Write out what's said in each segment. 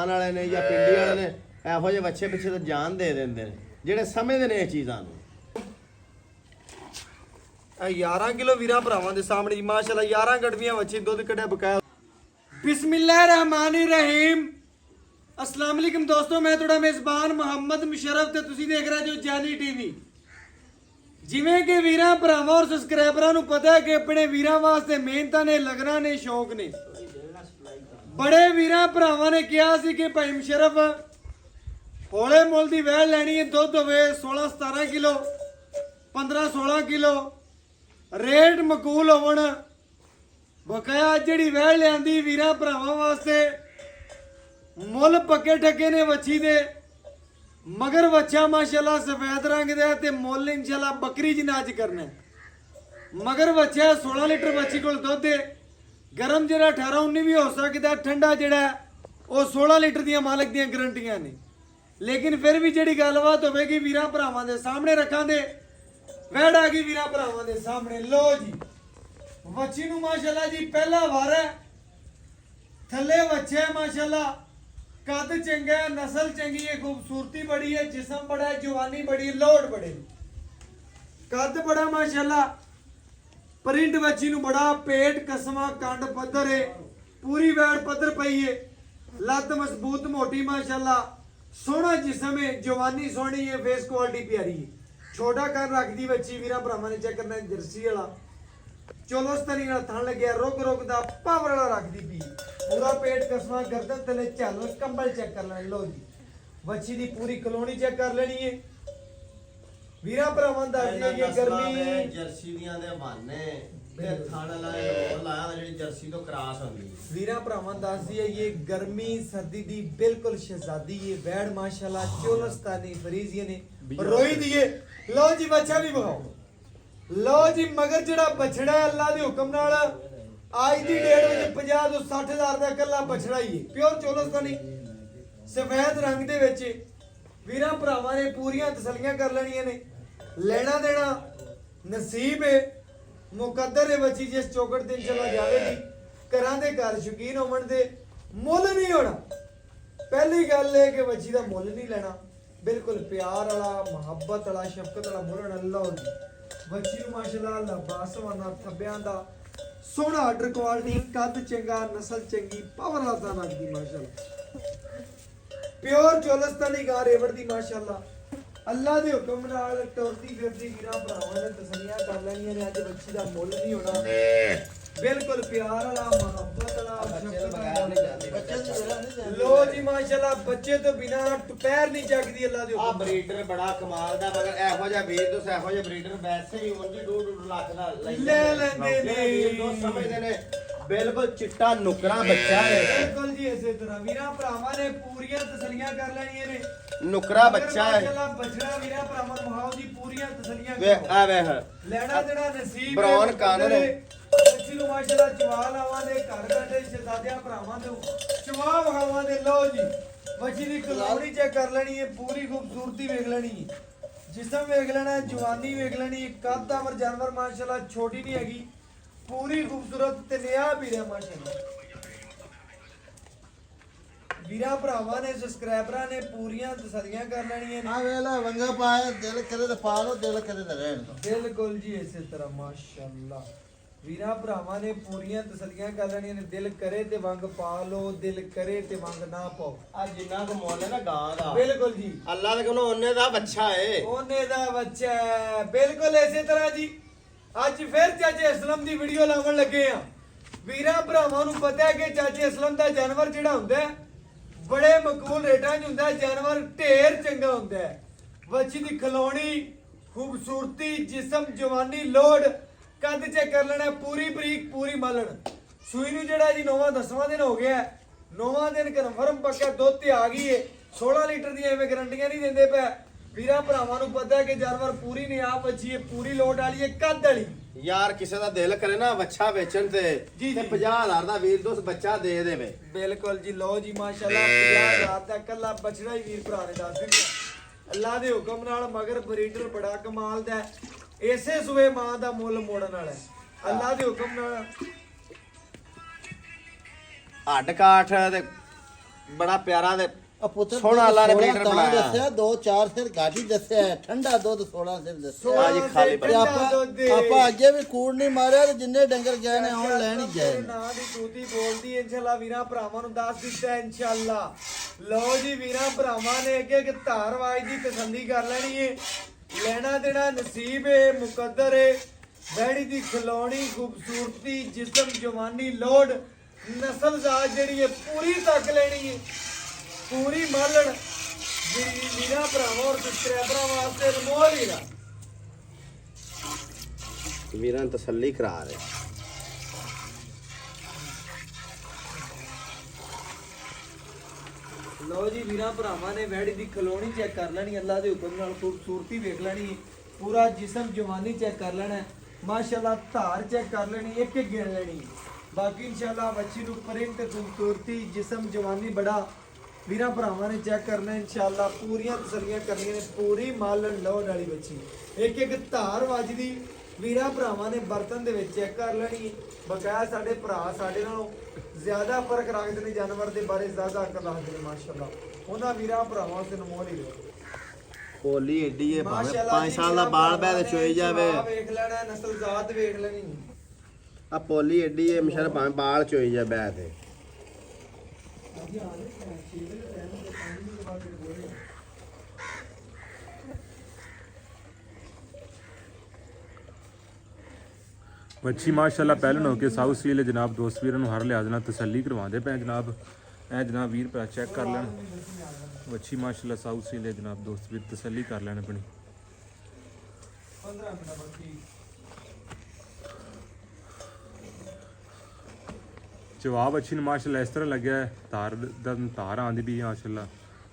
ਵਾਲੇ ਨੇ ਜਾਂ ਪਿੰਡੀ ਵਾਲੇ ਨੇ ਇਹੋ ਜਿਹੇ ਬੱਚੇ ਪਿੱਛੇ ਤਾਂ ਜਾਨ ਦੇ ਦਿੰਦੇ ਨੇ ਜਿਹੜੇ ਸਮਝਦੇ ਨੇ ਇਹ ਚੀਜ਼ਾਂ ਨੂੰ। 11 ਕਿਲੋ ਵੀਰਾਂ ਭਰਾਵਾਂ ਦੇ ਸਾਹਮਣੇ ਮਾਸ਼ਾਅੱਲਾ 11 ਗੜਵੀਆਂ ਬੱਚੇ ਦੁੱਧ ਕੱਢਿਆ ਬਕਾਇਆ। ਬਿਸਮਿल्लाहिर्रहमानिर्रहीम। अस्सलाम वालेकुम दोस्तों, मैं ਤੁਹਾਡਾ ਮੇਜ਼ਬਾਨ ਮੁਹੰਮਦ ਮੁਸ਼ਰਫ ਤੇ ਤੁਸੀਂ ਦੇਖ ਰਹੇ ਜੋ ਜਾਨੀ ਟੀਵੀ। ਜਿਵੇਂ ਕਿ ਵੀਰਾਂ ਭਰਾਵਾਂ ਔਰ ਸਬਸਕ੍ਰਾਈਬਰਾਂ ਨੂੰ ਪਤਾ ਹੈ ਕਿ ਆਪਣੇ ਵੀਰਾਂ ਵਾਸਤੇ ਮਿਹਨਤਾਂ ਨੇ, ਲਗਨਾਂ ਨੇ, ਸ਼ੌਕ ਨੇ। ਬੜੇ ਵੀਰਾਂ ਭਰਾਵਾਂ ਨੇ ਕਿਹਾ ਸੀ ਕਿ ਭਾਈ ਮੁਸ਼ਰਫ ਹੌਲੇ ਮੁੱਲ ਦੀ ਵੈਲ ਲੈਣੀ ਹੈ, ਦੁੱਧ ਹੋਵੇ 16-17 ਕਿਲੋ 15-16 ਕਿਲੋ, ਰੇਟ ਮਕੂਲ ਹੋਣ। ਬਕਾਇਆ ਜਿਹੜੀ ਵੈਲ ਲਿਆਂਦੀ ਵੀਰਾਂ ਭਰਾਵਾਂ ਵਾਸਤੇ ਮੁੱਲ ਪੱਕੇ ਠੱਕੇ ਨੇ ਵੱਛੀ ਦੇ, ਮਗਰ ਵੱਛਾ ਮਾਸ਼ਾਅੱਲਾ ਸਫੈਦ ਰੰਗ ਦਾ ਤੇ ਮੁੱਲ ਇਨਸ਼ਾਅੱਲਾ ਬੱਕਰੀ ਜਿਨਾਜ ਕਰਨਾ। ਮਗਰ ਵੱਛਾ 16 ਲੀਟਰ ਵੱਛੀ ਕੋਲ ਦੁੱਧ ਹੈ। ਗਰਮ ਜਿਹੜਾ 18-19 ਵੀ ਹੋ ਸਕਦਾ, ਠੰਡਾ ਜਿਹੜਾ ਉਹ 16 ਲੀਟਰ ਦੀਆਂ ਮਾਲਕ ਦੀਆਂ ਗਰੰਟੀਆਂ ਨੇ। ਲੇਕਿਨ ਫਿਰ ਵੀ ਜਿਹੜੀ ਗੱਲਬਾਤ ਹੋਵੇਗੀ ਵੀਰਾਂ ਭਰਾਵਾਂ ਦੇ ਸਾਹਮਣੇ ਰੱਖਾਂਗੇ। ਵੈੜ ਆ ਗਈ ਵੀਰਾਂ ਭਰਾਵਾਂ ਦੇ ਸਾਹਮਣੇ। ਲੋ ਜੀ ਵੱਛੀ ਨੂੰ ਮਾਸ਼ਾਅੱਲਾ ਜੀ ਪਹਿਲਾ ਵਾਰ ਹੈ, ਥੱਲੇ ਵੱਛਾ ਹੈ ਮਾਸ਼ਾਅੱਲਾ, ਕੱਦ ਚੰਗਾ ਹੈ, ਨਸਲ ਚੰਗੀ ਹੈ, खूबसूरती बड़ी है, जिस्म बड़ा है, जवानी बड़ी है, लोड बड़े, कद बड़ा माशाल्लाह, प्रिंट बच्ची नु बड़ा, पेट कसमा कंड पत्थर है, पूरी वैड़ पत्थर पई है, लत मजबूत मोटी माशाल्लाह, सोहना जिस्म है, जवानी सोहनी है, फेस क्वालिटी प्यारी है। छोटा कर रख दी बच्ची वीरा भरावां ने चेक करना जर्सी वाला चोलोस्तरी नाल थण लग्या, रुक रुक दा पावर वाला रख दी पी, पूरा पेट कसमा, गर्दन तले झल, कंबल चेक कर लेना। लो जी बच्ची दी पूरी कलोनी चेक कर लेनी है। वीरा भरावां दा ये गर्मी जर्सी दियां दे बहाने ते थण लाए होर लाया जेडी जर्सी तो क्रॉस होंदी। वीरा भरावां दस दी है ये गर्मी सर्दी दी बिल्कुल शहजादी है वैड़ माशाल्लाह, चोलस्तानी फरीजियन ने रोई दी है। लो जी बच्चा भी बखाओ। लो जी मगर जेड़ा बछड़ा है अल्लाह दे हुक्म नाल आज दी डेट विच 50 ਤੋਂ 60 हज़ार ਦਾ ਇਕੱਲਾ ਬਛੜਾ ਹੀ ਹੈ, ਪਿਓਰ ਚੋਲਸਤਾਨੀ ਸਫੈਦ ਰੰਗ ਦੇ ਵਿੱਚ। ਵੀਰਾਂ ਭਰਾਵਾਂ ਨੇ ਪੂਰੀਆਂ ਤਸੱਲੀਆਂ ਕਰ ਲੈਣੀਆਂ ਨੇ। ਲੈਣਾ ਦੇਣਾ ਨਸੀਬ ਹੈ, ਮੁਕੱਦਰ ਹੈ ਬੱਚੀ ਜਿਸ ਚੌਕੜ ਤੇ ਚਲਾ ਜਾਵੇਗੀ। ਘਰਾਂ ਦੇ ਘਰ ਸ਼ੌਕੀਨ ਹੋਵਣ ਦੇ ਮੁੱਲ ਨਹੀਂ ਹੋਣਾ। ਪਹਿਲੀ ਗੱਲ ਹੈ ਕਿ ਬੱਚੀ ਦਾ ਮੁੱਲ ਨਹੀਂ ਲੈਣਾ, ਬਿਲਕੁਲ ਪਿਆਰ ਵਾਲਾ, ਮੁਹੱਬਤ ਵਾਲਾ, ਸ਼ਫਕਤ ਵਾਲਾ ਮੁੱਲ ਹੋਣਾ। ਅੱਲਾਹ ਦੀ ਬੱਚੀ ਨੂੰ ਮਾਸ਼ਾਅੱਲਾ ਲਬਾਸਵਾਨਾ ਥੱਬਿਆਂ ਦਾ सोहना आर्डर क्वालिटी, कद चंगा, नस्ल चंगी, पावर वाला लगदी माशाल्लाह, प्योर चोलस्तानी गां रेवड़ दी माशाल्लाह। अल्लाह दे हुक्म नाल टुरदी फिरदी वीरां भरावां ने तसल्लियां कर लैणियां ने। अज बच्ची दा मुੱਲ नहीं होना, बिल्कुल प्यार वाला, मोहब्बत वाला, लो जी माशाल्लाह बच्चे तो बिना पैर नहीं चकदी। अल्लाह दे आ ब्रीडर बड़ा कमाल दा, मगर एहो जिहा वीर दोस्त एहो जिहा ब्रीडर वैसे ही उंज 2.5 लाख दा ले लेंदे ने। दोस्त समझदे ने बिल्कुल चिट्टा नुकरा बच्चा है। बिल्कुल जी इसे तरह वीरां भरावां ने पूरियां तसल्लियां कर लैणियां ने। नुकरा बच्चा है माशाल्लाह बछड़ा वीरां भरावां मुहाव जी पूरियां तसल्लियां वे आ वेह ਲੈਣਾ ਦੇਣਾ ਨਸੀਬ ਬਰੌਨ ਕੰਨ ਨੇ। ਬੱਚੀ ਨੂੰ ਮਾਸ਼ਾਅੱਲਾ ਚਵਾ ਲਾਵਾਂ ਦੇ ਘਰ ਘਾਟੇ ਸ਼ਹਜ਼ਾਦਿਆਂ ਭਰਾਵਾਂ ਦੇ ਚਵਾ ਵਖਾਵਾਂ ਦੇ। ਲਓ ਜੀ ਬੱਚੀ ਦੀ ਕਲੋੜੀ ਚੈੱਕ ਕਰ ਲੈਣੀ ਹੈ, ਪੂਰੀ ਖੂਬਸੂਰਤੀ ਵੇਖ ਲੈਣੀ ਹੈ, ਜਿਸਮ ਵੇਖ ਲੈਣਾ, ਜਵਾਨੀ ਵੇਖ ਲੈਣੀ ਹੈ। ਕੱਦ ਅਮਰ ਜਾਨਵਰ ਮਾਸ਼ਾਅੱਲਾ ਛੋਟੀ ਨਹੀਂ ਹੈਗੀ, ਪੂਰੀ ਖੂਬਸੂਰਤ ਤੇ ਨਿਆ ਵੀ ਰਿਹਾ ਮਾਸ਼ਾਅੱਲਾ। ਵੀਰਾਂ ਭਰਾਵਾਂ ਨੇ ਸਬਸਕ੍ਰਾਈਬਰਾਂ ਨੇ ਪੂਰੀਆਂ ਤਸੱਲੀਆਂ ਕਰ ਲੈਣੀਆਂ ਨੇ। ਆ ਵੇਲਾ ਵੰਗਾ ਪਾਇਆ, ਦਿਲ ਕਦੇ ਤੇ ਪਾ ਲੋ, ਦਿਲ ਕਦੇ ਤੇ ਰਹਿਣ ਦੋ। ਬਿਲਕੁਲ ਜੀ ਇਸੇ ਤਰ੍ਹਾਂ ਮਾਸ਼ਾਅੱਲਾ ਵੀਰਾਂ ਭਰਾਵਾਂ ਨੇ ਪੂਰੀਆਂ ਤਸੱਲੀਆਂ ਕਰ ਲੈਣੀਆਂ ਨੇ। ਦਿਲ ਕਰੇ ਤੇ ਵੰਗ ਪਾ ਲੋ, ਦਿਲ ਕਰੇ ਤੇ ਵੰਗ ਨਾ ਪਾਓ। ਆ ਜਿੰਨਾ ਕੋ ਮੁੱਲ ਹੈ ਨਾ ਗਾਂ ਦਾ, ਬਿਲਕੁਲ ਜੀ ਅੱਲਾਹ ਦੇ ਕੋਲੋਂ ਉਹਨੇ ਦਾ ਬੱਚਾ ਏ, ਉਹਨੇ ਦਾ ਬੱਚਾ ਹੈ। ਬਿਲਕੁਲ ਇਸੇ ਤਰ੍ਹਾਂ ਜੀ ਅੱਜ ਫਿਰ ਚਾਚੇ ਅਸਲਮ ਦੀ ਵੀਡੀਓ ਲਾਉਣ ਲੱਗੇ ਆ। ਵੀਰਾਂ ਭਰਾਵਾਂ ਨੂੰ ਪਤਾ ਹੈ ਕਿ ਚਾਚੇ ਅਸਲਮ ਦਾ ਜਾਨਵਰ ਜਿਹੜਾ ਹੁੰਦਾ ਹੈ ਬੜੇ ਮਕਬੂਲ ਰੇਟਾਂ 'ਚ ਹੁੰਦਾ ਹੈ, ਜਾਨਵਰ ਢੇਰ ਚੰਗਾ ਹੁੰਦਾ ਹੈ। ਬੱਚੀ ਦੀ ਖਲੋਣੀ, ਖੂਬਸੂਰਤੀ, ਜਿਸਮ, ਜਵਾਨੀ, ਲੋਡ, ਕੱਦ ਚੈੱਕ ਕਰ ਲੈਣਾ, ਪੂਰੀ ਬਰੀਕ, ਪੂਰੀ ਮਾਲਣ। ਸੂਈ ਨੂੰ ਜਿਹੜਾ ਜੀ 9ਵਾਂ-10ਵਾਂ ਦਿਨ ਹੋ ਗਿਆ, 9ਵਾਂ ਦਿਨ ਕਨਫਰਮ ਪੱਕਾ ਦੁੱਧ ਤੇ ਆ ਗਈ ਏ। 16 ਲੀਟਰ ਦੀਆਂ ਐਵੇਂ ਗਰੰਟੀਆਂ ਨਹੀਂ ਦਿੰਦੇ ਪਏ। ਵੀਰਾਂ ਭਰਾਵਾਂ ਨੂੰ ਪਤਾ ਹੈ ਕਿ ਜਾਨਵਰ ਪੂਰੀ ਨਿਆਬ ਬੱਚੀ ਹੈ, ਪੂਰੀ ਲੋਡ ਵਾਲੀ ਹੈ, ਕੱਦ ਵਾਲੀ। ਯਾਰ ਕਿਸੇ ਦਾ ਦਿਲ ਕਰੇ ਨਾ ਬੱਚਾ ਵੇਚਣ ਤੇ 50,000 ਦਾ ਵੀਰ ਦੋਸਤ ਬੱਚਾ ਦੇ ਦੇਵੇ। ਬਿਲਕੁਲ ਜੀ ਲਓ ਜੀ ਮਾਸ਼ਾਅੱਲਾ 50,000 ਦਾ ਕੱਲਾ ਬਛੜਾ ਹੀ ਵੀਰ ਭਰਾ ਨੇ ਦੱਸ ਦਿੱਤਾ। ਅੱਲਾਹ ਦੇ ਹੁਕਮ ਨਾਲ ਮਗਰ ਬਰੀਡਰ ਬੜਾ ਕਮਾਲ ਦਾ, ਇਸੇ ਸੂਏ ਮਾਂ ਦਾ ਮੁੱਲ ਮੋੜਨ ਵਾਲਾ ਹੈ। ਅੱਲਾਹ ਦੇ ਹੁਕਮ ਨਾਲ ਹੱਡ ਕਾਠ ਤੇ ਬੜਾ ਪਿਆਰਾ ਤੇ ਆ ਪੁੱਤਰ ਸੋਹਣਾ ਅੱਲਾ ਨੇ 16 ਬਰੀਡਰ ਤਾਂ ਬਣਾਇਆ। ਦੱਸਿਆ 2-4 ਸਿਰ ਘਾਟੀ ਦੱਸਿਆ ਹੈ, ਠੰਡਾ ਦੁੱਧ 16 ਸਿਰ ਦੱਸਿਆ ਆ ਜੀ ਖਾਲੀ ਤੇ ਆਪਾਂ ਅੱਗੇ ਵੀ ਕੂੜ ਨਹੀਂ ਮਾਰਿਆ ਤੇ ਜਿੰਨੇ ਡੰਗਰ ਗਏ ਨੇ ਹੁਣ ਲੈਣ ਹੀ ਗਏ ਨੇ। ਨਾ ਦੀ ਤੂਤੀ ਬੋਲਦੀ ਹੈ, ਇਨਸ਼ਾਅੱਲਾ ਵੀਰਾਂ ਭਰਾਵਾਂ ਨੂੰ ਦੱਸ ਦਿੱਤਾ ਹੈ ਇਨਸ਼ਾਅੱਲਾ। ਲਓ ਜੀ ਵੀਰਾਂ ਭਰਾਵਾਂ ਨੇ ਅੱਗੇ ਇੱਕ ਧਾਰਵਾਜ ਦੀ ਤਸੱਲੀ ਕਰ ਲੈਣੀ ਹੈ। ਲੈਣਾ ਦੇਣਾ ਨਸੀਬ ਹੈ, ਮੁਕੱਦਰ ਹੈ। ਬੈੜੀ ਦੀ ਖਿਲੌਣੀ ਖੂਬਸੂਰਤੀ, ਜਿਸਮ, ਜਵਾਨੀ, ਲੋਡ, ਨਸਲ ਜ਼ਾਤ ਜਿਹੜੀ ਹੈ ਪੂਰੀ ਤੱਕ ਲੈਣੀ ਹੈ, ਪੂਰੀ ਮਾਲਣ ਵੀਰਾਂ ਭਰਾਵਾਂ ਔਰ ਸਬਸਕ੍ਰਾਈਬਰਾਂ ਵਾਸਤੇ ਅਨਮੋਲ ਹੀਰਾ। ਵੀਰਾਂ ਨੂੰ ਤਸੱਲੀ ਕਰਾ ਰਹੇ। ਲਓ ਜੀ ਵੀਰਾਂ ਭਰਾਵਾਂ ਨੇ ਵੈੜੀ ਦੀ ਖਲੋਣੀ ਚੈੱਕ ਕਰ ਲੈਣੀ, ਅੱਲਾ ਦੇ ਹੁਕਮ ਨਾਲ ਖੂਬਸੂਰਤੀ ਵੇਖ ਲੈਣੀ, ਪੂਰਾ ਜਿਸਮ ਜਵਾਨੀ ਚੈੱਕ ਕਰ ਲੈਣਾ, ਮਾਸ਼ਾਅੱਲਾ ਧਾਰ ਚੈੱਕ ਕਰ ਲੈਣੀ, ਇੱਕ ਇੱਕ ਗਿਣ ਲੈਣੀ। ਬਾਕੀ ਇਨਸ਼ਾਅੱਲਾ ਬੱਚੀ ਨੂੰ ਪ੍ਰਿੰਟ ਤੇ ਖੂਬਸੂਰਤੀ ਜਿਸਮ ਜਵਾਨੀ ਬੜਾ ਵੀਰਾਂ ਭਰਾਵਾਂ ਨੇ ਚੈੱਕ ਕਰਨਾ ਇਨਸ਼ਾਅੱਲਾ। ਪੂਰੀਆਂ ਤਸੱਲੀਆਂ ਕਰਨੀਆਂ ਨੇ, ਪੂਰੀ ਮਾਲਣ ਲੋਡ ਵਾਲੀ ਬੱਚੀ, ਇੱਕ ਇੱਕ ਧਾਰ ਵੱਜਦੀ ਵੀਰਾਂ ਭਰਾਵਾਂ ਨੇ ਬਰਤਨ ਦੇ ਵਿੱਚ ਚੈੱਕ ਕਰ ਲੈਣੀ। ਬਕਾਇਆ ਸਾਡੇ ਭਰਾ ਸਾਡੇ ਨਾਲੋਂ ਜ਼ਿਆਦਾ ਫਰਕ ਰੱਖਦੇ ਨੇ ਜਾਨਵਰ ਦੇ ਬਾਰੇ, ਜ਼ਿਆਦਾ ਅਕਲ ਰੱਖਦੇ ਨੇ ਮਾਸ਼ਾਅੱਲਾ। ਉਹਨਾਂ ਵੀਰਾਂ ਭਰਾਵਾਂ ਸੇ ਨਮੋਲ ਹੀ ਕੋਲੀ ਏਡੀ ਹੈ, ਭਾਵੇਂ ਮਾਸ਼ਾਅੱਲਾ 5 ਸਾਲ ਦਾ ਬਾਲ ਬੈ ਤੇ ਚੋਈ ਜਾਵੇ। ਵੇਖ ਲੈਣਾ, ਨਸਲ ਜ਼ਾਤ ਵੇਖ ਲੈਣੀ। ਆ ਪੋਲੀ ਏਡੀ ਹੈ, ਮਸ਼ਰ ਭਾਵੇਂ ਬਾਲ ਚੋਈ ਜਾ ਬੈ ਤੇ। ਵੱਛੀ ਮਾਸ਼ਾਅੱਲਾ ਪਹਿਲਣ ਹੋ ਕੇ ਸਾਊਥ ਸੀਲ ਜਨਾਬ ਦੋਸਤ ਵੀਰਾਂ ਨੂੰ ਹਰ ਲਿਹਾਜ਼ ਨਾਲ ਤਸੱਲੀ ਕਰਵਾਉਂਦੇ ਪਏ ਜਨਾਬ। ਇਹ ਜਨਾਬ ਵੀਰ ਭਰਾ ਚੈੱਕ ਕਰ ਲੈਣ, ਵੱਛੀ ਮਾਸ਼ਾਅੱਲਾ ਸਾਊਥ ਸੀਲ ਜਨਾਬ ਦੋਸਤ ਵੀਰ ਤਸੱਲੀ ਕਰ ਲੈਣ ਆਪਣੀ। 15 ਮਿੰਟ ਬਾਕੀ ਜਵਾਬ ਅੱਛੀ ਨੂੰ ਮਾਸ਼ਾਅੱਲਾ ਇਸ ਤਰ੍ਹਾਂ ਲੱਗਿਆ ਹੈ, ਧਾਰ ਆਂਦੀ ਵੀ ਮਾਸ਼ਾਅੱਲਾ,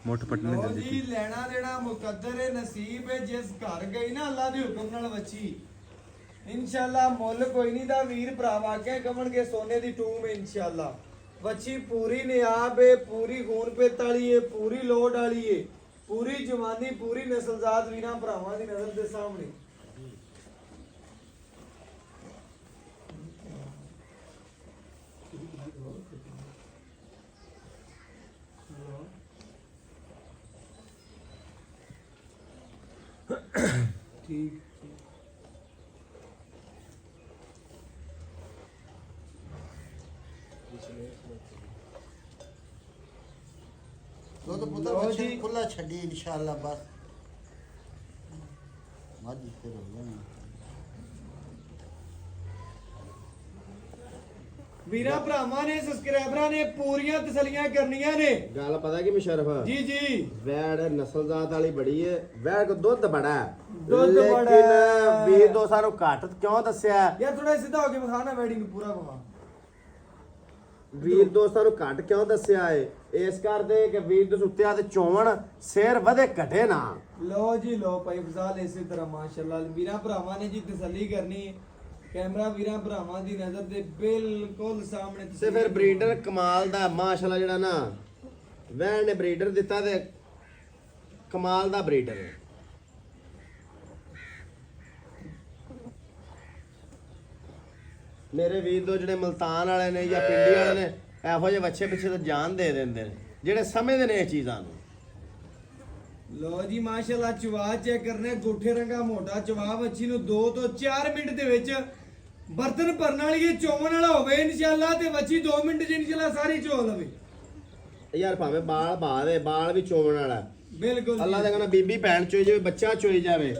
ਮੁੱਠ ਪੱਟਣੇ ਲਓ ਦਿੰਦੀ ਜੀ ਪਈ। ਲੈਣਾ ਦੇਣਾ ਮੁਕੱਦਰ ਹੈ, ਨਸੀਬ ਹੈ। ਜਿਸ ਘਰ ਗਈ ਨਾ ਅੱਲਾ ਦੇ ਹੁਕਮ ਨਾਲ ਬੱਚੀ ਇਨਸ਼ਾਅੱਲਾ ਮੁੱਲ ਕੋਈ ਨਹੀਂ ਦਾ ਵੀਰ ਭਰਾ ਵਾਕਿਆ ਕਮਣਗੇ ਸੋਨੇ ਦੀ ਟੂਮ ਹੈ ਇਨਸ਼ਾਅੱਲਾ। ਬੱਚੀ ਪੂਰੀ ਨਿਆਬ ਹੈ, ਪੂਰੀ ਖੂਨ ਪਿੱਤ ਵਾਲੀ ਹੈ, ਪੂਰੀ ਲੋਡ ਵਾਲੀ ਹੈ, ਪੂਰੀ ਜਵਾਨੀ, ਪੂਰੀ ਨਸਲਜ਼ਾਤ ਵੀਰਾਂ ਭਰਾਵਾਂ ਦੀ ਨਜ਼ਰ ਦੇ ਸਾਹਮਣੇ। ਠੀਕ ਦੁੱਧ ਪੁੱਤਰ ਲਓ ਬੱਚੇ ਜੀ। ਖੁੱਲਾ ਛੱਡੀ ਇਨਸ਼ਾਅੱਲਾ ਬਸ ਮਾਜੀ ਫਿਰ ਹੋ ਜਾਣਾ। ਵੀਰਾਂ ਭਰਾਵਾਂ ਨੇ ਸਬਸਕ੍ਰਾਈਬਰਾਂ ਨੇ ਪੂਰੀਆਂ ਤਸੱਲੀਆਂ ਕਰਨੀਆਂ ਨੇ। ਗੱਲ ਪਤਾ ਕਿ ਮੁਸ਼ਰਫ ਜੀ ਜੀ ਵੈੜ ਨਸਲਜ਼ਾਤ ਵਾਲੀ ਬੜੀ ਹੈ, ਵੈੜ ਕੋ ਦੁੱਧ ਬੜਾ ਹੈ, ਦੁੱਧ ਬੜਾ ਹੈ। ਲੇਕਿਨ ਵੀਰ ਦੋਸਤਾਂ ਨੂੰ ਘੱਟ ਕਿਉਂ ਦੱਸਿਆ? ਯਾਰ ਥੋੜਾ ਸਿੱਧਾ ਹੋ ਕੇ ਵਿਖਾਣਾ ਵੈਡਿੰਗ ਨੂੰ ਪੂਰਾ ਵਿਖਾ। ਵੀਰ ਦੋਸਤਾਂ ਨੂੰ ਘੱਟ ਕਿਉਂ ਦੱਸਿਆ ਏ? ਇਸ ਕਰਦੇ ਕਿ ਵੀਰ ਦੋਸਤ ਉੱਤੇ ਆ ਤੇ ਚੋਣ ਸਿਰ ਵਧੇ ਘਟੇ ਨਾ। ਲਓ ਜੀ ਲਓ ਭਾਈ ਫਜ਼ਾਲ ਇਸੇ ਤਰ੍ਹਾਂ ਮਾਸ਼ਾਅੱਲਾ ਵੀਰਾਂ ਭਰਾਵਾਂ ਨੇ ਜੀ ਤਸੱਲੀ ਕਰਨੀ ਹੈ। ਕੈਮਰਾ ਵੀਰਾਂ ਭਰਾਵਾਂ ਦੀ ਨਜ਼ਰ ਦੇ ਬਿਲਕੁਲ ਸਾਹਮਣੇ ਤੇ ਫਿਰ ਬਰੀਡਰ ਕਮਾਲ ਦਾ ਮਾਸ਼ਾਅੱਲਾ ਜਿਹੜਾ ਨਾ ਵੈਣ ਨੇ ਬਰੀਡਰ ਦਿੱਤਾ ਤੇ ਕਮਾਲ ਦਾ ਬਰੀਡਰ ਹੈ। ਮੇਰੇ ਵੀਰ ਦੋ ਜਿਹੜੇ ਮਲਤਾਨ ਵਾਲੇ ਨੇ ਜਾਂ ਪਿੰਡੀ ਵਾਲੇ ਨੇ ਇਹੋ ਜਿਹੇ ਬੱਚੇ ਪਿੱਛੇ ਤਾਂ ਜਾਨ ਦੇ ਦਿੰਦੇ ਨੇ, ਜਿਹੜੇ ਸਮਝਦੇ ਨੇ ਇਹ ਚੀਜ਼ਾਂ ਨੂੰ। ਲਓ ਜੀ ਮਾਸ਼ਾਅੱਲਾ ਚਵਾ ਚੈੱਕ ਕਰਨੇ, ਗੋਠੇ ਰੰਗਾ ਮੋਟਾ ਚਵਾ ਬੱਚੀ ਨੂੰ 2 ਤੋਂ 4 ਮਿੰਟ ਦੇ ਵਿੱਚ ਬਰਤਨ ਭਰਨ ਵਾਲੀ ਇਹ ਚੋਣ ਵਾਲਾ ਹੋਵੇ ਇਨਸ਼ਾਅੱਲਾ, ਤੇ ਬੱਚੀ 2 ਮਿੰਟ ਚ ਇਨਸ਼ਾਅੱਲਾ ਸਾਰੀ ਚੋ ਲਵੇ। ਯਾਰ ਭਾਵੇਂ ਬਾਲ ਬਾ ਦੇ, ਬਾਲ ਵੀ ਚੋਣ ਵਾਲਾ ਬਿਲਕੁਲ ਅੱਲਾ ਦਾ ਕਹਿੰਦਾ ਬੀਬੀ ਭੈਣ ਚੋਈ ਜਾਵੇ, ਬੱਚਾ ਚੋਈ ਜਾਵੇ,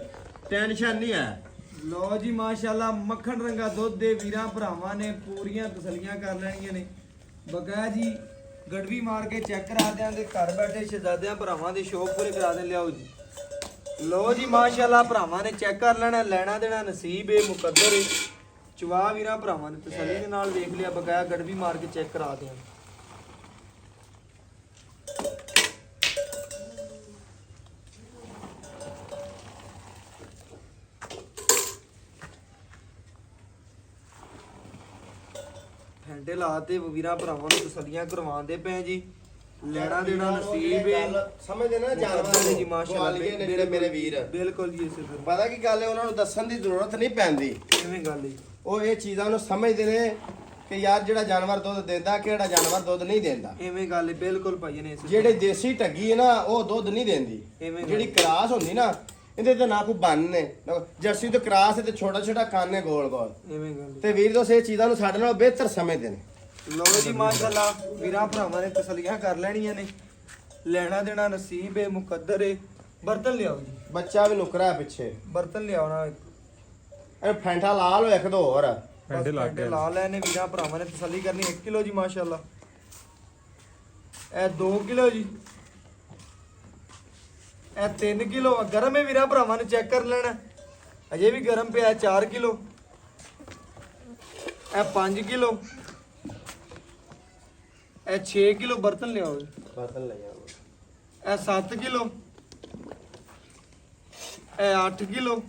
ਟੈਨਸ਼ਨ ਨਹੀਂ ਹੈ। ਲਓ ਜੀ ਮਾਸ਼ਾਅੱਲਾ ਮੱਖਣ ਰੰਗਾ ਦੁੱਧ ਦੇ ਵੀਰਾਂ ਭਰਾਵਾਂ ਨੇ ਪੂਰੀਆਂ ਤਸੱਲੀਆਂ ਕਰ ਲੈਣੀਆਂ ਨੇ। ਬਕਾਇਆ ਜੀ ਗੜਵੀ ਮਾਰ ਕੇ ਚੈੱਕ ਕਰਾ ਦਿਆਂਗੇ, ਘਰ ਬੈਠੇ ਸ਼ਹਿਜ਼ਾਦਿਆਂ ਭਰਾਵਾਂ ਦੇ ਸ਼ੌਕ ਪੂਰੇ ਕਰਾ ਦੇ ਲਿਆਓ ਜੀ। ਲਓ ਜੀ ਮਾਸ਼ਾਅੱਲਾ ਭਰਾਵਾਂ ਨੇ ਚੈੱਕ ਕਰ ਲੈਣਾ, ਲੈਣਾ ਦੇਣਾ ਨਸੀਬ ਏ, ਮੁਕੱਦਰ ਏ। ਚਵਾ ਵੀਰਾਂ ਭਰਾਵਾਂ ਨੇ ਤਸੱਲੀ ਦੇ ਨਾਲ ਵੇਖ ਲਿਆ, ਬਕਾਇਆ ਗੜਵੀ ਮਾਰ ਕੇ ਚੈੱਕ ਕਰਾ ਦਿਆਂਗੇ। ਘੰਟੇ ਲਾਤੇ ਵੀਰਾਂ ਭਰਾਵਾਂ ਨੂੰ ਤਸੱਲੀਆਂ ਕਰਵਾਉਂਦੇ ਪਏ ਜੀ। ਲੈਣਾ ਦੇਣਾ ਨਸੀਬ ਏ, ਸਮਝਦੇ ਨੇ ਨਾ ਜਾਨਵਰ ਜੀ ਨੂੰ, ਮਾਸ਼ਾਅੱਲਾ ਗਵਾਲੀਏ ਨੇ ਜਿਹੜੇ ਮੇਰੇ ਵੀਰ। ਬਿਲਕੁਲ ਜੀ ਇਸੇ ਤਰ੍ਹਾਂ। ਪਤਾ ਕੀ ਗੱਲ ਹੈ, ਉਹਨਾਂ ਨੂੰ ਦੱਸਣ ਦੀ ਜ਼ਰੂਰਤ ਨਹੀਂ ਪੈਂਦੀ, ਕਿਵੇਂ ਗੱਲ ਹੈ? ਉਹ ਇਹ ਚੀਜ਼ਾਂ ਨੂੰ ਸਮਝਦੇ ਨੇ ਕਿ ਯਾਰ ਜਿਹੜਾ ਜਾਨਵਰ ਦੁੱਧ ਦਿੰਦਾ ਕਿਹੜਾ ਜਾਨਵਰ ਦੁੱਧ ਨਹੀਂ ਦਿੰਦਾ। ਐਵੇਂ ਗੱਲ ਹੈ ਬਿਲਕੁਲ ਭਾਈ ਨੇ ਜਿਹੜੇ ਦੇਸੀ ਢੱਗੀ ਹੈ ਨਾ ਉਹ ਦੁੱਧ ਨਹੀਂ ਦਿੰਦੀ। ਐਵੇਂ ਜਿਹੜੀ ਕਰਾਸ ਹੁੰਦੀ ਨਾ ਇਹਦੇ ਤੇ ਨਾ ਕੋਈ ਬੰਨ ਨੇ, ਜਰਸੀ ਤੋਂ ਕਰਾਸ ਤੇ ਛੋਟਾ ਛੋਟਾ ਕੰਨ ਨੇ ਗੋਲ ਗੋਲ। ਐਵੇਂ ਗੱਲ ਤੇ ਵੀਰ ਦੋਸਤ ਇਹ ਚੀਜ਼ਾਂ ਨੂੰ ਸਾਡੇ ਨਾਲੋਂ ਬਿਹਤਰ ਸਮਝਦੇ ਨੇ। ਲੋ ਜੀ ਮਾਸ਼ਾਅੱਲਾ ਵੀਰਾਂ ਭਰਾਵਾਂ ਨੇ ਤਸੱਲੀਆਂ ਕਰ ਲੈਣੀਆਂ ਨੇ। ਲੈਣਾ ਦੇਣਾ ਨਸੀਬ ਹੈ, ਮੁਕੱਦਰ ਹੈ। ਬਰਤਨ ਲਿਆਓ ਜੀ, ਬੱਚਾ ਵੀ ਨੁਕਰਾ ਹੈ ਪਿੱਛੇ। ਬਰਤਨ ਲਿਆਓ ਨਾ। ਇਹ ਫੈਂਟਾ ਲਾ ਲਓ ਇੱਕ ਦੋ ਹੋਰ। ਪੈਂਡੇ ਲਾ ਕੇ ਲਾ ਲੈਣੇ ਵੀਰਾਂ ਭਰਾਵਾਂ ਨੇ ਤਸੱਲੀ ਕਰਨੀ। 1 ਕਿਲੋ ਜੀ ਮਾਸ਼ਾਅੱਲਾ। ਇਹ 2 ਕਿਲੋ ਜੀ, ਇਹ 3 ਕਿਲੋ। ਗਰਮ ਹੈ ਵੀਰਾਂ ਭਰਾਵਾਂ ਨੇ ਚੈੱਕ ਕਰ ਲੈਣਾ, ਅਜੇ ਵੀ ਗਰਮ ਪਿਆ। 4 ਕਿਲੋ, ਇਹ 5 ਕਿਲੋ, ਇਹ 6 ਕਿਲੋ। ਬਰਤਨ ਲਿਆਓ ਜੀ। ਬਰਤਨ ਲੈ ਜਾਓ। ਇਹ 7 ਕਿਲੋ, ਇਹ 8 ਕਿਲੋ,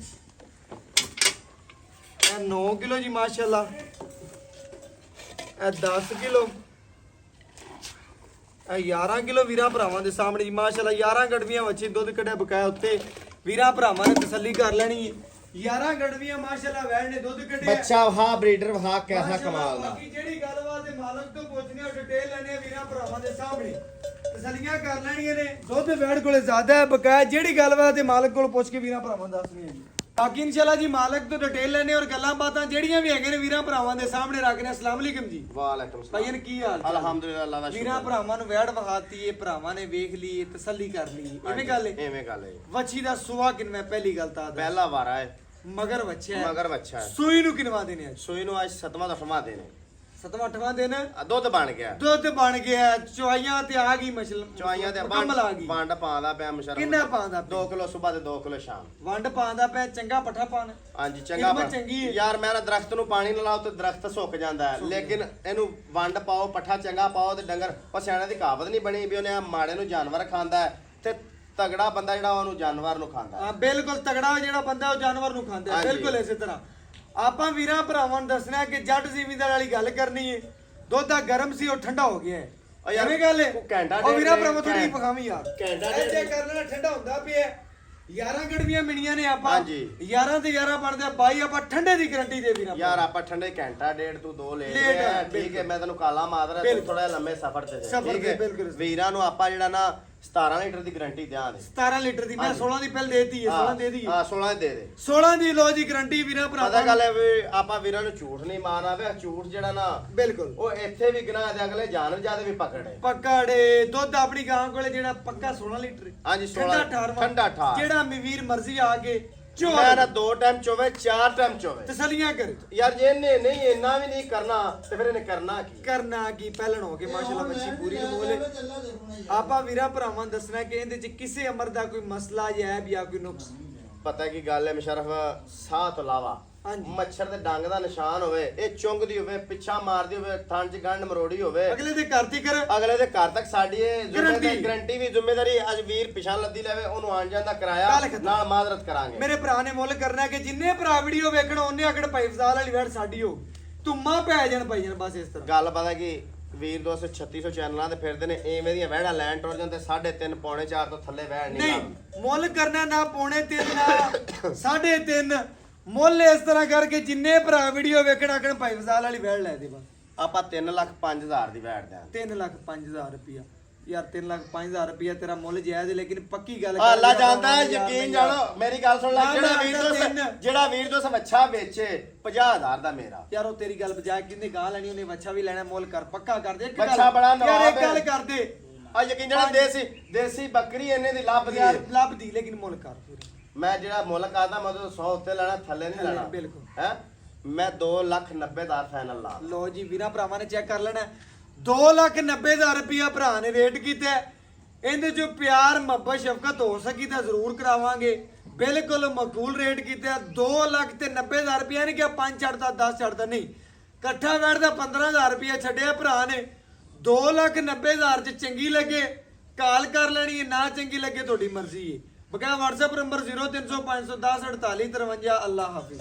ਇਹ 9 ਕਿਲੋ ਜੀ ਮਾਸ਼ਾਅੱਲਾ। ਇਹ 10 ਕਿਲੋ, ਇਹ 11 ਕਿਲੋ ਵੀਰਾਂ ਭਰਾਵਾਂ ਦੇ ਸਾਹਮਣੇ ਜੀ ਮਾਸ਼ਾਅੱਲਾ। 11 ਗੜਵੀਆਂ ਵੱਛੀ ਦੁੱਧ ਕੱਢਿਆ ਬਕਾਇਆ ਉੱਤੇ। ਵੀਰਾਂ ਭਰਾਵਾਂ ਨੇ ਤਸੱਲੀ ਕਰ ਲੈਣੀ ਹੈ। 11 ਗੜਵੀਆਂ ਮਾਸ਼ਾਅੱਲਾ ਵੈੜ ਨੇ ਦੁੱਧ ਕੱਢਿਆ। ਬੱਚਾ ਵਹਾ ਬਰੀਡਰ ਵਹਾ ਕਿਹਦਾ ਕਮਾਲ ਦਾ। ਬਾਕੀ ਜਿਹੜੀ ਗੱਲਬਾਤ ਤੇ ਮਾਲਕ ਤੋਂ ਪੁੱਛਣੀ ਉਹ ਡਿਟੇਲ ਲੈਣੀ ਹੈ ਵੀਰਾਂ ਭਰਾਵਾਂ ਦੇ ਸਾਹਮਣੇ। ਤਸੱਲੀਆਂ ਕਰ ਲੈਣੀਆਂ ਨੇ। ਦੁੱਧ ਵੈੜ ਕੋਲੇ ਜ਼ਿਆਦਾ ਹੈ ਬਕਾਇਆ। ਜਿਹੜੀ ਗੱਲਬਾਤ ਤੇ ਮਾਲਕ ਕੋਲ ਪੁੱਛ ਕੇ ਵੀਰਾਂ ਭਰਾਵਾਂ ਨੂੰ ਦੱਸਣੀ ਹੈ ਜੀ। ਬਾਕੀ ਇਨਸ਼ਾਅੱਲਾ ਜੀ ਮਾਲਕ ਤੋਂ ਡਿਟੇਲ ਲੈਣੇ ਔਰ ਗੱਲਾਂ ਬਾਤਾਂ ਜਿਹੜੀਆਂ ਵੀ ਹੈਗੇ ਨੇ ਵੀਰਾਂ ਭਰਾਵਾਂ ਦੇ ਸਾਹਮਣੇ ਰੱਖਣੇ। ਅਸਲਾਮ ਅਲੈਕਮ ਜੀ। ਵਾਲੇਕੁਮ ਸਲਾਮ। ਭਾਈਨ ਕੀ ਹਾਲ ਚਾਲ? ਅਲਹਮਦੁਲਿਲਾ ਅੱਲਾਹ ਦਾ ਵੀਰਾਂ ਸ਼ੁਕਰ। ਭਰਾਵਾਂ ਨੂੰ ਵੈੜ ਵਹਾਤੀ ਏ, ਭਰਾਵਾਂ ਨੇ ਵੇਖ ਲਈ, ਤਸੱਲੀ ਕਰ ਲਈ। ਐਵੇਂ ਗੱਲ ਹੈ। ਐਵੇਂ ਗੱਲ ਹੈ। ਵੱਛੀ ਦਾ ਸੁਆ ਕਿੰਨਾ ਪਹਿਲੀ ਗੱਲ ਤਾਂ ਪਹਿਲਾ ਵਾਰਾ ਹੈ। ਮਗਰ ਵੱਛਾ ਹੈ। ਮਗਰ ਬੱਚਾ ਹੈ। ਸੂਈ ਨੂੰ ਕਿਨਵਾ ਦੇਣੇ ਅੱਜ? ਸੂਈ ਨੂੰ ਅੱਜ 7ਵਾਂ 8ਵਾਂ ਦਿਨ ਹੈ। 7ਵਾਂ 8ਵਾਂ ਦਿਨ ਦੁੱਧ ਬਣ ਗਿਆ। ਦੁੱਧ ਬਣ ਗਿਆ। ਚੁਆਈਆਂ ਤੇ ਆ ਗਈ ਮਸ਼ਲ ਚਵਾਈਆਂ ਤੇ ਮੁਕੰਮਲ ਆ ਗਈ। ਵੰਡ ਪਾਉਂਦਾ ਪਿਆ ਮੁਸ਼ਰਫ। ਕਿੰਨਾ ਪਾਉਂਦਾ ਪਿਆ? 2 ਕਿਲੋ ਸਵੇਰ ਤੇ 2 ਕਿਲੋ ਸ਼ਾਮ। ਵੰਡ ਪਾਉਂਦਾ ਪਿਆ। ਚੰਗਾ ਪੱਠਾ ਪਾਣ। ਹਾਂਜੀ ਚੰਗਾ ਖਿਦਮਤ ਚੰਗੀ ਹੈ। ਯਾਰ ਮੈਂ ਨਾ ਦਰਖਤ ਨੂੰ ਪਾਣੀ ਨਾ ਲਾਓ ਤੇ ਦਰਖਤ ਸੁੱਕ ਜਾਂਦਾ ਹੈ। ਲੇਕਿਨ ਇਹਨੂੰ ਵੰਡ ਪਾਓ, ਪੱਠਾ ਚੰਗਾ ਪਾਓ ਤੇ ਡੰਗਰ। ਉਹ ਸਿਆਣੇ ਦੀ ਕਹਾਵਤ ਨਹੀਂ ਬਣੀ ਵੀ ਉਹਨੇ ਆ ਮਾੜੇ ਨੂੰ ਜਾਨਵਰ ਖਾਂਦਾ ਹੈ ਤੇ ਤਗੜਾ ਬੰਦਾ ਜਿਹੜਾ ਉਹਨੂੰ ਜਾਨਵਰ ਨੂੰ ਖਾਂਦਾ ਹੈ। ਹਾਂ ਬਿਲਕੁਲ ਤਗੜਾ ਜਿਹੜਾ ਬੰਦਾ ਉਹ ਜਾਨਵਰ ਨੂੰ ਖਾਂਦਾ ਹੈ। ਹਾਂਜੀ। ਬਿਲਕੁਲ ਇਸੇ ਤਰ੍ਹਾਂ ਆਪਾਂ ਵੀਰਾਂ ਭਰਾਵਾਂ ਨੂੰ ਦੱਸਣਾ ਕਿ ਜੱਟ ਜ਼ਿਮੀਂਦਾਰ ਵਾਲੀ ਗੱਲ ਕਰਨੀ ਹੈ। ਦੁੱਧ ਆ ਗਰਮ ਸੀ ਉਹ ਠੰਡਾ ਹੋ ਗਿਆ ਹੈ। ਉਹ ਯਾਰ ਐਵੇਂ ਗੱਲ ਹੈ। ਘੰਟਾ ਉਹ ਡੇਢ ਵੀਰਾਂ ਨੇ ਭਰਾਵਾਂ ਥੋੜੀ ਘੰਟਾ- ਪਖਾਵੀਂ ਯਾਰ। ਘੰਟਾ ਇਹ ਡੇਢ ਜੇ ਕਰ ਲੈਣਾ ਠੰਡਾ ਹੁੰਦਾ ਪਿਆ। 11 ਗੜਵੀਆਂ ਮਿਣੀਆਂ ਨੇ ਆਪਾਂ। ਹਾਂਜੀ। 11 ਤੇ 11 ਬਣਦੇ 22 ਆਪਾਂ ਠੰਡੇ ਦੀ ਗਾਰੰਟੀ ਦੇ ਵੀਰਾਂ ਯਾਰ ਆਪਾਂ ਠੰਡੇ ਘੰਟਾ ਡੇਢ ਤੂੰ 2 ਲੈ ਲੇਟ ਲਿਆ। ਹੈ, ਠੀਕ ਹੈ ਬਿਲਕੁਲ। ਮੈਂ ਤੈਨੂੰ ਕਾਲਾ ਮਾਦਰਾ ਤੂੰ ਬਿਲਕੁਲ। ਥੋੜਾ ਲੰਮੇ ਸਫ਼ਰ ਤੇ ਸਫ਼ਰ ਠੀਕ ਤੇ ਹੈ। ਬਿਲਕੁਲ। ਵੀਰਾਂ ਨੂੰ ਆਪਾਂ ਜਿਹੜਾ ਨਾ 17 ਲੀਟਰ ਦੀ ਗਾਰੰਟੀ ਦਿਆਂਗੇ। 17 ਲੀਟਰ ਦੀ ਮੈਂ 16 ਦੀ ਪਹਿਲ ਦੇਤੀ ਹੈ। 16 ਦੇ ਦੀ ਹਾਂ 16 ਦੇ ਦੇ। 16 ਦੀ ਲੋ ਜੀ ਗਾਰੰਟੀ ਵੀਰਾਂ ਪਤਾ ਭਰਾਵਾਂ ਗੱਲ ਹੈ ਵੀ ਆਪਾਂ ਵੀਰਾਂ ਨੂੰ ਝੂਠ ਨਹੀਂ ਮਾਰਨਾ ਵੇ। ਝੂਠ ਜਿਹੜਾ ਨਾ ਬਿਲਕੁਲ ਉਹ ਇੱਥੇ ਵੀ ਗੁਨਾਹ ਦੇ ਅਗਲੇ ਜਾਨ ਜਿਆਦੇ ਵੀ ਪਕੜੇ। ਪਕੜੇ। ਦੁੱਧ ਆਪਣੀ ਗਾਂ ਕੋਲੇ ਜਿਹੜਾ ਪੱਕਾ 16 ਲੀਟਰ ਹਾਂਜੀ, 16 ਠੰਡਾ ਠਾਰਵਾਂ। ਠੰਡਾ ਠਾਰ। ਜਿਹੜਾ ਮੀਵੀਰ ਮਰਜ਼ੀ ਆ ਕੇ ਮੈਂ ਨਾ 2 ਟਾਈਮ ਚੋਵੇ 4 ਟਾਈਮ ਚੋਵੇ। ਤਸਲੀਆਂ ਕਰ। ਯਾਰ ਜੇ ਇਹਨੇ ਨਹੀਂ ਇੰਨਾ ਵੀ ਨਹੀਂ ਕਰਨਾ ਤੇ ਫਿਰ ਇਹਨੇ ਕਰਨਾ ਕੀ? ਕਰਨਾ ਕੀ ਪਹਿਲਣ ਹੋ ਕੇ ਮਾਸ਼ਾਅੱਲਾ ਬੱਚੀ ਪੂਰੀ ਕਬੂਲ ਹੈ। ਆਪਾਂ ਵੀਰਾਂ ਭਰਾਵਾਂ ਨੂੰ ਦੱਸਣਾ ਕਿ ਇਹਦੇ ਚ ਕਿਸੇ ਅਮਰ ਦਾ ਕੋਈ ਮਸਲਾ ਜਾਂ ਐਬ ਜਾਂ ਕੋਈ ਨੁਕਸ। ਪਤਾ ਕੀ ਗੱਲ ਹੈ ਮੁਸ਼ਰਫ, ਸਾਹ ਤੋਂ ਇਲਾਵਾ ਹਾਂਜੀ। ਮੱਛਰ ਦੇ ਡੰਗ ਦਾ ਨਿਸ਼ਾਨ ਹੋਵੇ, ਇਹ ਚੁੰਗਦੀ ਹੋਵੇ, ਪਿੱਛਾ ਮਾਰਦੀ ਹੋਵੇ, ਥਣ ਚ ਗੰਢ ਮਰੋੜੀ ਹੋਵੇ, ਅਗਲੇ ਦੇ ਘਰ ਦੀ ਕਰ ਅਗਲੇ ਦੇ ਘਰ ਤੱਕ ਸਾਡੀ ਇਹ Guarantee। ਗਰੰਟੀ ਵੀ ਜ਼ਿੰਮੇਵਾਰੀ। ਅੱਜ ਵੀਰ ਪਿਛਾਂ ਲੱਦੀ ਲੈਵੇ ਉਹਨੂੰ ਆਣ ਜਾਣ ਦਾ ਕਿਰਾਇਆ ਗੱਲ ਖਤਮ। ਨਾਲ ਮਾਜ਼ਰਤ ਕਰਾਂਗੇ। ਮੇਰੇ ਭਰਾ ਨੇ ਮੁੱਲ ਕਰਨਾ ਕਿ ਜਿੰਨੇ ਭਰਾ ਵੀਡੀਓ ਵੇਖਣ ਉਹਨੇ ਆਕੜ ਭਾਈ ਫਜ਼ਾਲ ਵਾਲੀ ਵੈੜ ਸਾਡੀ ਹੋ। ਧੁੰਮਾ ਪੈ ਜਾਣ ਭਾਈ ਜਾਨ ਬਸ ਇਸ ਤਰ੍ਹਾਂ। ਗੱਲ ਪਤਾ ਕੀ ਵੀਰ ਦੋਸਤ 3600 ਚੈਨਲਾਂ ਤੇ ਫਿਰਦੇ ਨੇ ਐਵੇਂ ਦੀਆਂ ਵਹਿੜਾਂ ਲੈਣ ਟੁਰ ਜਾਂਦੇ 3.5 ਪੌਣੇ 4 ਤੋਂ ਥੱਲੇ ਵਹਿੜ ਨਹੀਂ ਨਹੀਂ ਲਾਉਂਦੇ। ਮੁੱਲ ਕਰਨਾ ਨਾ ਪੌਣੇ 3 ਨਾ 3.5 ਮੁੱਲ ਇਸ ਤਰ੍ਹਾਂ ਕਰਕੇ ਜਿੰਨੇ ਭਰਾ ਵੀਡੀਓ ਵੇਖਣ ਆਕਣ ਭਾਈ ਫਜ਼ਾਲ ਵਾਲੀ ਵੈੜ ਲੈ ਦੇ ਬਸ। ਆਪਾਂ 3,05,000 ਦੀ ਵੈੜ ਦਿਆਂ। 3,05,000 ਰੁਪਇਆ। ਯਾਰ 3,05,000 ਰੁਪਇਆ ਤੇਰਾ ਮੁੱਲ ਜਾਇਜ਼ ਹੈ ਲੇਕਿਨ ਪੱਕੀ ਗੱਲ ਅੱਲਾ ਜਾਣਦਾ ਹੈ, ਯਕੀਨ ਜਾਣੋ ਮੇਰੀ ਗੱਲ ਸੁਣ ਲੈ। ਨਾ, ਜਿਹੜਾ ਨਾ, ਵੀਰ ਤਿੰਨ। ਦੋਸਤ ਜਿਹੜਾ ਵੀਰ ਦੋਸਤ ਅੱਛਾ ਵੇਚੇ 50,000 ਦਾ ਮੇਰਾ। ਯਾਰ ਉਹ ਤੇਰੀ ਗੱਲ ਬਜਾ ਕਿੰਨੇ ਗਾਂ ਲੈਣੀ ਉਹਨੇ ਵੱਛਾ ਵੀ ਲੈਣਾ ਮੁੱਲ ਕਰ ਪੱਕਾ ਕਰ ਦੇ। ਇੱਕ ਵੱਛਾ ਬੜਾ ਯਾਰ ਨਵਾਬ ਇੱਕ ਗੱਲ ਹੈ। ਕਰ ਦੇ। ਆ ਯਕੀਨ ਜਾਣੋ ਦੇਸੀ ਬੱਕਰੀ ਇਹਨੇ ਦੀ ਲੱਭਦੀ ਯਾਰ ਹੈ। ਲੱਭਦੀ ਲੇਕਿਨ ਮੁੱਲ ਕਰ ਪੂਰੀ। ਮੈਂ ਜਿਹੜਾ ਮੁੱਲ ਕਰਦਾ ਮੈਂ ਉਹਦੇ 100 ਉੱਤੇ ਲੈਣਾ, ਥੱਲੇ ਨਹੀਂ ਲੈਣਾ। ਬਿਲਕੁਲ। ਹੈ ਮੈਂ 2,90,000 ਫਾਈਨਲ ਲਾ। ਲੋ ਜੀ ਵੀਰਾਂ ਭਰਾਵਾਂ ਨੇ ਚੈੱਕ ਕਰ ਲੈਣਾ। 2,90,000 ਰੁਪਇਆ ਭਰਾ ਨੇ ਰੇਟ ਕੀਤਾ। ਇਹਦੇ ਚੋਂ ਪਿਆਰ ਮੁਹੱਬਤ ਸ਼ਫਕਤ ਹੋ ਸਕੀ ਤਾਂ ਜ਼ਰੂਰ ਕਰਾਵਾਂਗੇ। ਬਿਲਕੁਲ ਮਕਬੂਲ ਰੇਟ ਕੀਤਾ। 2,90,000 ਰੁਪਇਆ ਨਹੀਂ ਕਿ 5 ਛੱਡਦਾ 10 ਛੱਡਦਾ ਨਹੀਂ। ਇਕੱਠਾ ਬੈਠਦਾ 15,000 ਰੁਪਇਆ ਛੱਡਿਆ ਭਰਾ ਨੇ। 2,90,000 ਚ ਚੰਗੀ ਲੱਗੇ ਕਾਲ ਕਰ ਲੈਣੀ ਹੈ, ਨਾ ਚੰਗੀ ਲੱਗੇ ਤੁਹਾਡੀ ਮਰਜ਼ੀ ਹੈ। ਬਕਾਇਆ WhatsApp ਨੰਬਰ 0300 510 4853। ਅੱਲਾਹ ਹਾਫਿਜ਼।